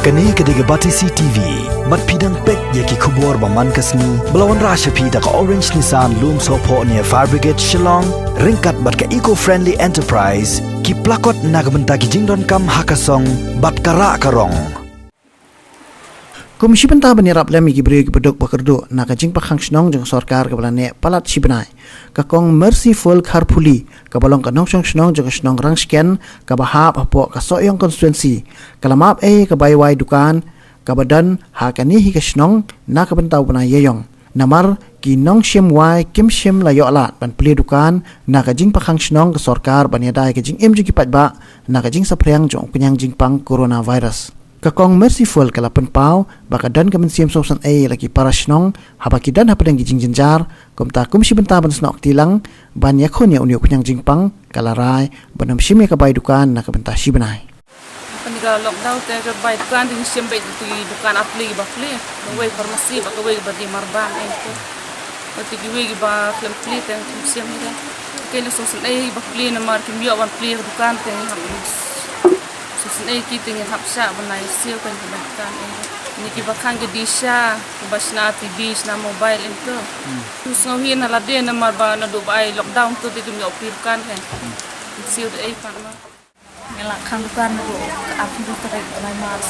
Kani kediga bati CTV, mat pidang pek yaki kubur baman kasni, belawan rasha pida ka Orange Nissan Loom Sopo near Fire Brigade Shillong, ringkat bat ka eco-friendly enterprise, ki plakot nagbenta ki jingdon kam hakasong, bat kara karong. Komisi Pentah Benirap Lem igi beri bedok bakerdo nak jing pakhang snong jeng sorkar ke balane palat sibenai kakong merciful carpuli ke balong kanong snong jeng snong rang scan ke bahap apo ke soyong konstituensi kalamap ke baywai dukan ke badan hakani hi ke snong nak bentau bena yeyong namar ki nong shem wai kim shem layo alat ban pli dukan nak jing pakhang snong ke sorkar baniadai ke jing em jing patba nak jing sapriang jong kunyang jing pang coronavirus. Kakong merciful kalapan pau bakadan kemensiam sosan lagi para snong habakidan hapadang gijing jenjar komta Komisi Pentah ban snok tilang ban yakon ya uniok kunyang jingpang kalarai banam shime ka bay dukan na kabenta sibenai paniga lockdown te ka bay dukan ding shimbe tu dukan apli bakli we farmasi bakwe badi marban ento ati we ba klem pli te shim ni kele sosan bakli na mar kim yo ban pli dukan te Susnay kita ngin hapsa banay siyo kan kebanyakan ini kita kan gedisha basna TV na mobile itu terus ngahin na lade na marba na Dubai lockdown tu di dunia opirkan kan siyo ay parma ngelak kan dukan ko api tu terik banay mas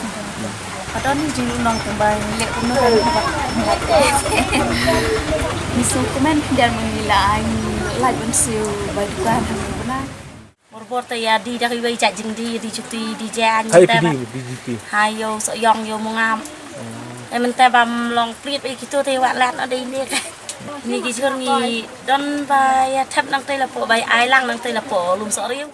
ada ni jilu nang kembali lek kuno kan misu komen dan menilai like ban siyo bay dukan benar Borta ya di dari wei cak jeng di cuti di jan hayo so yong yo mungam mentah bam long plitไปkitu te wat lat ở đây ni ni ki chur ni don ba ya thap nang te la po bai ai lang nang te la po lum so riu